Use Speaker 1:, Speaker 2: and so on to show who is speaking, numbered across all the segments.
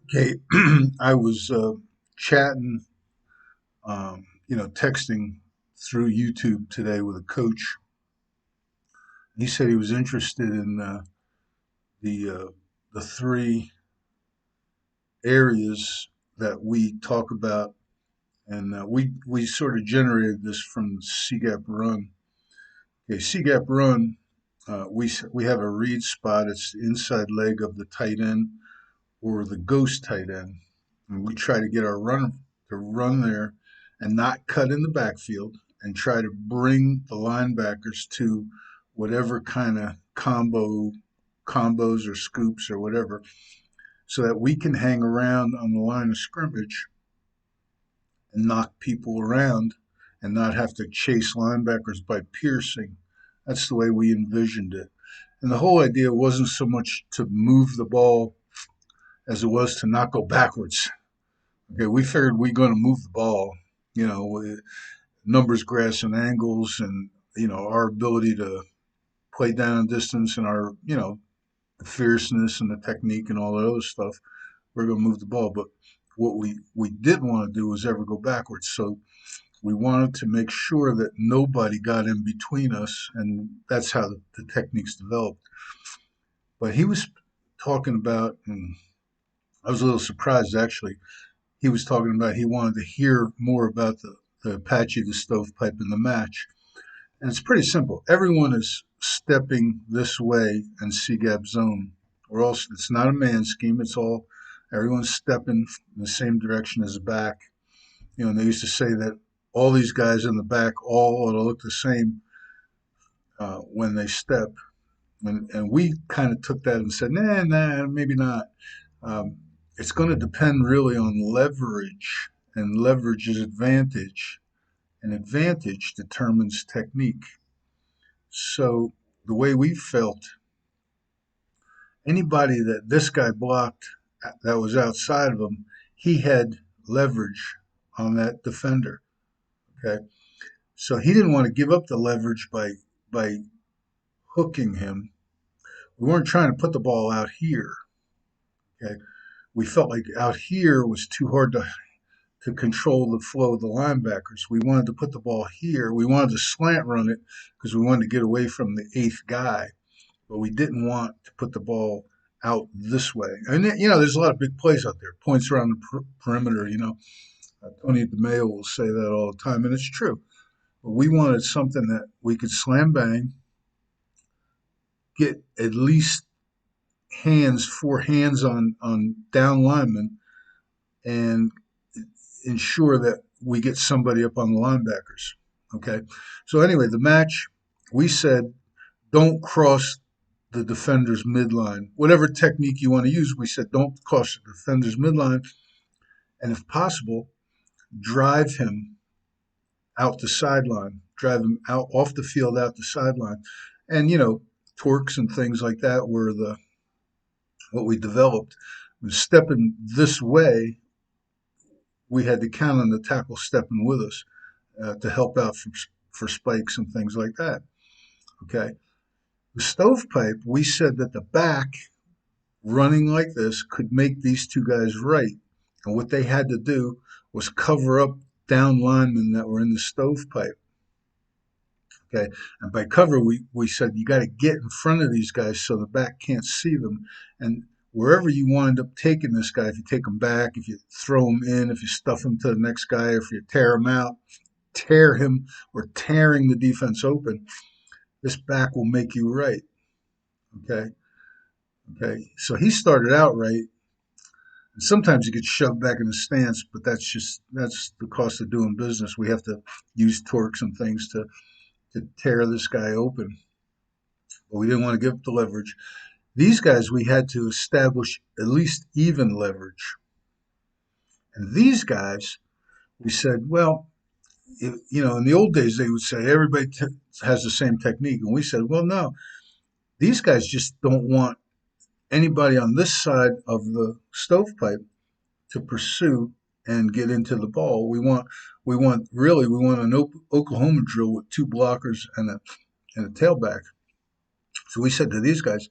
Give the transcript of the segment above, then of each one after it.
Speaker 1: Okay, I was chatting, texting through YouTube today with a coach. He said he was interested in the uh, the three areas that we talk about, and we sort of generated this from CGAP Run. Okay, CGAP Run, we have a read spot. It's the inside leg of the tight end or the ghost tight end. And we try to get our runner to run there and not cut in the backfield and try to bring the linebackers to whatever kind of combos or scoops or whatever so that we can hang around on the line of scrimmage and knock people around and not have to chase linebackers by piercing. That's the way we envisioned it. And the whole idea wasn't so much to move the ball as it was to not go backwards. Okay, we figured we're going to move the ball, with numbers, grass, and angles, and our ability to play down and distance, and our the fierceness and the technique and all that other stuff. We're going to move the ball, but what we didn't want to do was ever go backwards. So we wanted to make sure that nobody got in between us, and that's how the techniques developed. But he was talking about, and I was a little surprised actually. He was talking about he wanted to hear more about the Apache, the stovepipe, and the match. And it's pretty simple. Everyone is stepping this way in CGAP zone. Or else it's not a man scheme. It's all everyone's stepping in the same direction as the back. And they used to say that all these guys in the back all ought to look the same when they step. And we kind of took that and said, nah, maybe not. Um, it's going to depend really on leverage, and leverage is advantage, and advantage determines technique. So the way we felt, anybody that this guy blocked that was outside of him, he had leverage on that defender. Okay, so he didn't want to give up the leverage by hooking him. We weren't trying to put the ball out here. Okay, we felt like out here was too hard to control the flow of the linebackers. We wanted to put the ball here. We wanted to slant run it because we wanted to get away from the eighth guy, but we didn't want to put the ball out this way. And there's a lot of big plays out there, points around the perimeter. Tony DeMeo will say that all the time, and it's true. But we wanted something that we could slam bang, get at least four hands on down linemen, and ensure that we get somebody up on the linebackers. Okay. So anyway, the match, we said don't cross the defender's midline. Whatever technique you want to use, we said don't cross the defender's midline, and if possible, drive him out the sideline, drive him out off the field out the sideline, and torques and things like that were the what we developed. Stepping this way, we had to count on the tackle stepping with us to help out for spikes and things like that. Okay. The stovepipe, we said that the back running like this could make these two guys right. And what they had to do was cover up down linemen that were in the stovepipe. Okay. And by cover, we said you got to get in front of these guys so the back can't see them. And wherever you wind up taking this guy, if you take him back, if you throw him in, if you stuff him to the next guy, if you tear him out, tear him or tearing the defense open, this back will make you right. Okay. Okay. So he started out right. And sometimes he gets shoved back in the stance, but that's the cost of doing business. We have to use torques and things to tear this guy open. But we didn't want to give up the leverage. These guys we had to establish at least even leverage. And these guys, we said, well, in the old days they would say everybody has the same technique, and we said, well, no, these guys just don't want anybody on this side of the stovepipe to pursue and get into the ball. We want an Oklahoma drill with two blockers and a tailback. So we said to these guys,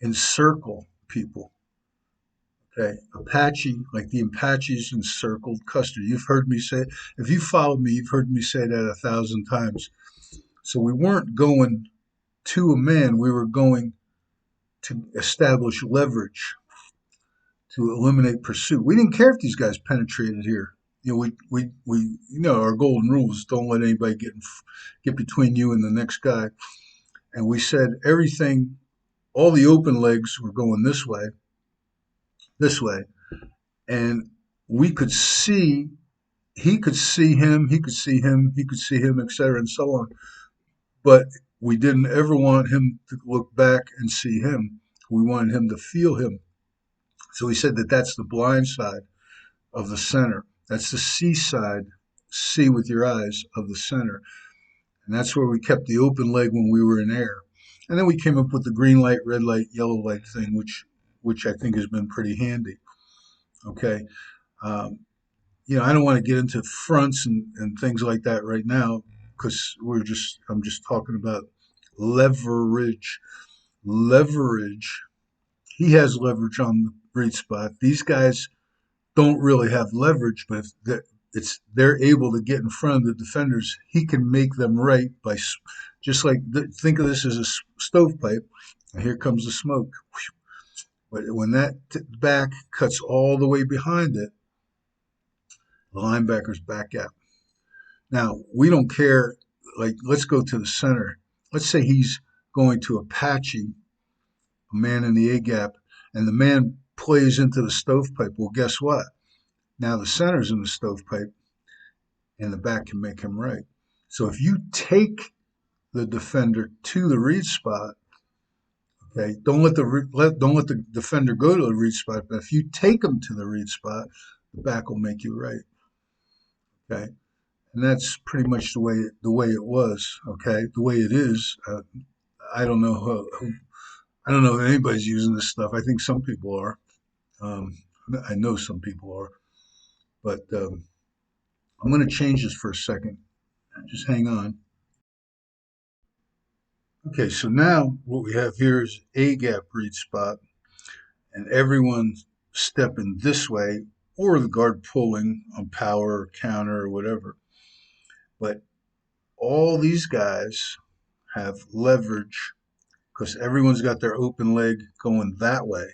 Speaker 1: encircle people. Okay, Apache, like the Apaches encircled Custer. You've heard me say, if you followed me, you've heard me say that 1,000 times. So we weren't going to a man, we were going to establish leverage to eliminate pursuit. We didn't care if these guys penetrated here. Our golden rules: don't let anybody get between you and the next guy. And we said everything, all the open legs were going this way, and we could see. He could see him. He could see him. He could see him, etc., and so on. But we didn't ever want him to look back and see him. We wanted him to feel him. So we said that that's the blind side of the center. That's the see side, see with your eyes of the center. And that's where we kept the open leg when we were in air. And then we came up with the green light, red light, yellow light thing, which I think has been pretty handy. Okay. Um, I don't want to get into fronts and things like that right now because I'm just talking about leverage. Leverage. He has leverage on the read spot. These guys don't really have leverage, but if they're able to get in front of the defenders, he can make them right by just like think of this as a stovepipe. And here comes the smoke. But when that back cuts all the way behind it, the linebacker's back out. Now we don't care. Like let's go to the center. Let's say he's going to Apache, a man in the A gap, and the man plays into the stovepipe. Well, guess what? Now the center's in the stovepipe, and the back can make him right. So if you take the defender to the read spot, okay, don't let the defender go to the read spot. But if you take him to the read spot, the back will make you right. Okay, and that's pretty much the way it was. Okay, the way it is. I don't know I don't know if anybody's using this stuff. I think some people are. Um, I know some people are, but I'm going to change this for a second. Just hang on. Okay, so now what we have here is a gap read spot, and everyone's stepping this way, or the guard pulling on power or counter or whatever. But all these guys have leverage because everyone's got their open leg going that way.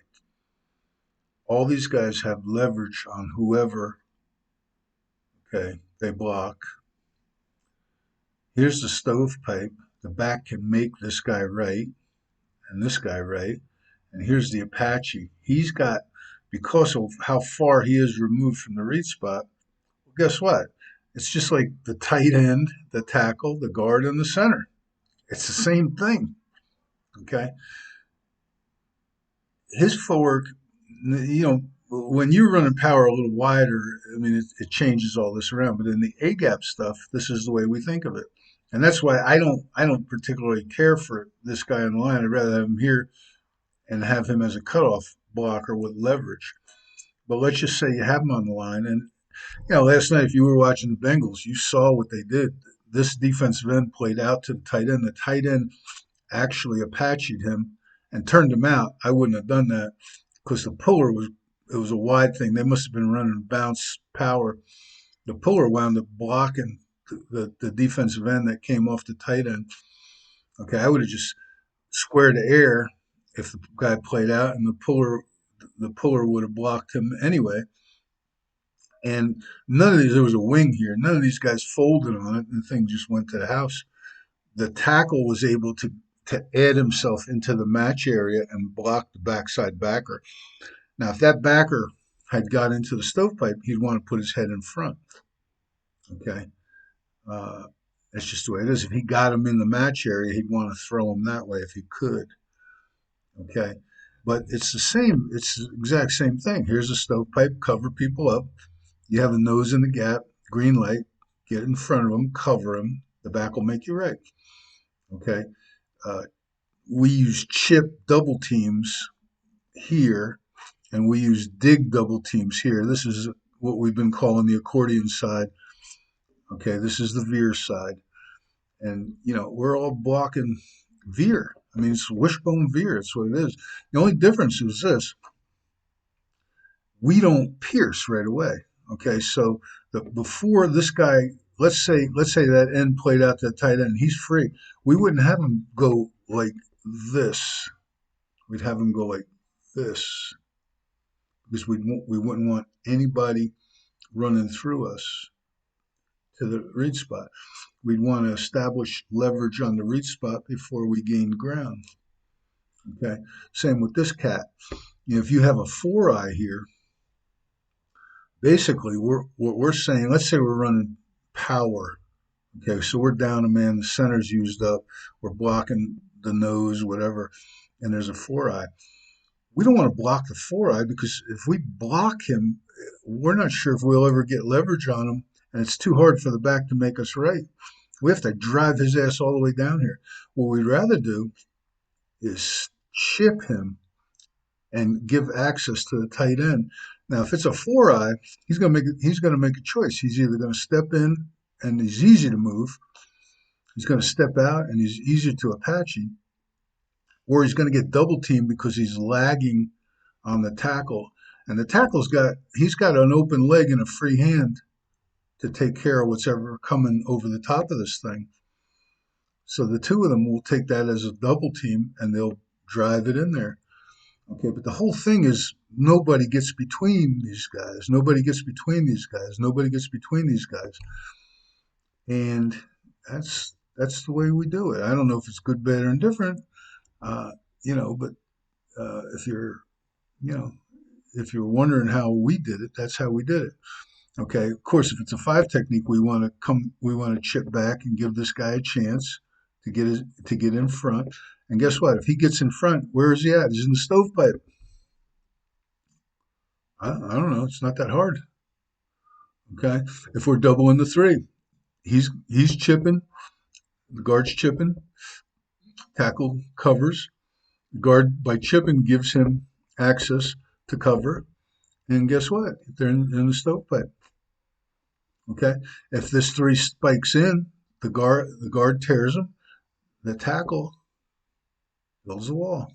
Speaker 1: All these guys have leverage on whoever, okay, they block. Here's the stovepipe. The back can make this guy right and this guy right. And here's the Apache. He's got, because of how far he is removed from the read spot, well, guess what? It's just like the tight end, the tackle, the guard, and the center. It's the same thing. Okay. His footwork, when you're running power a little wider, I mean, it changes all this around. But in the A gap stuff, this is the way we think of it. And that's why I don't particularly care for this guy on the line. I'd rather have him here and have him as a cutoff blocker with leverage. But let's just say you have him on the line, and last night if you were watching the Bengals, you saw what they did. This defensive end played out to the tight end. The tight end actually Apache'd him and turned him out. I wouldn't have done that because the puller was a wide thing. They must have been running bounce power. The puller wound up blocking the defensive end that came off the tight end. Okay, I would have just squared the air if the guy played out, and the puller would have blocked him anyway. And none of these, there was a wing here. None of these guys folded on it, and the thing just went to the house. The tackle was able to add himself into the match area and block the backside backer. Now, if that backer had got into the stovepipe, he'd want to put his head in front. Okay. Uh, that's just the way it is. If he got him in the match area, he'd want to throw him that way if he could. Okay. But it's the same, it's the exact same thing. Here's a stovepipe, cover people up. You have a nose in the gap, green light, get in front of them, cover them. The back will make you right. Okay. Uh, we use chip double teams here, and we use dig double teams here. This is what we've been calling the accordion side. Okay. This is the veer side. And, we're all blocking veer. I mean, it's wishbone veer. That's what it is. The only difference is this. we don't pierce right away. Okay, so before this guy, let's say that end played out that tight end, he's free. We wouldn't have him go like this. We'd have him go like this because we wouldn't want anybody running through us to the read spot. We'd want to establish leverage on the read spot before we gain ground. Okay, same with this cat. If you have a four eye here, basically what we're saying, let's say we're running power. Okay, so we're down a man, the center's used up, we're blocking the nose, whatever, and there's a four eye. We don't want to block the four eye because if we block him, we're not sure if we'll ever get leverage on him, and it's too hard for the back to make us right. We have to drive his ass all the way down here. What we'd rather do is chip him and give access to the tight end. Now, if it's a four eye, he's going to make a choice. He's either going to step in and he's easy to move. He's going to step out and he's easier to apache, or he's going to get double teamed because he's lagging on the tackle. And the he's got an open leg and a free hand to take care of what's ever coming over the top of this thing. So the two of them will take that as a double team and they'll drive it in there. Okay, but the whole thing is nobody gets between these guys. Nobody gets between these guys. Nobody gets between these guys. And that's the way we do it. I don't know if it's good, bad, or indifferent, uh, but if you're, you know, if you're wondering how we did it, that's how we did it. Okay, of course, if it's a five technique, we want to chip back and give this guy a chance to get in front. And guess what? If he gets in front, where is he at? He's in the stovepipe. I don't know. It's not that hard. Okay, if we're doubling the three, he's chipping, the guard's chipping, tackle covers. The guard by chipping gives him access to cover, and guess what? They're in the stovepipe. Okay, if this three spikes in, the guard tears him. The tackle builds a wall.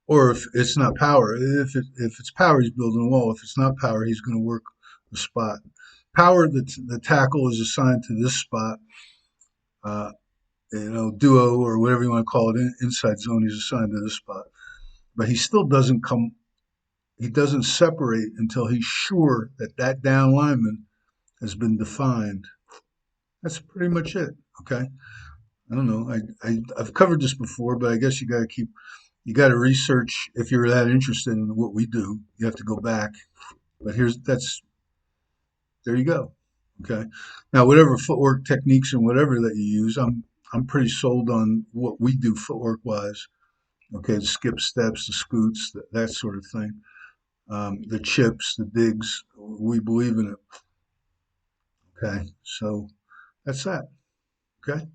Speaker 1: Or if it's not power, if it's power, he's building a wall. If it's not power, he's going to work the spot. Power, the tackle is assigned to this spot. Uh, duo or whatever you want to call it, inside zone, he's assigned to this spot. But he still doesn't come. He doesn't separate until he's sure that that down lineman has been defined. That's pretty much it. Okay. I don't know. I've covered this before, but I guess you got to research if you're that interested in what we do. You have to go back. But there you go. Okay. Now, whatever footwork techniques and whatever that you use, I'm pretty sold on what we do footwork wise. Okay, the skip steps, the scoots, that sort of thing. The chips, the digs, we believe in it. Okay, so that's that. Okay.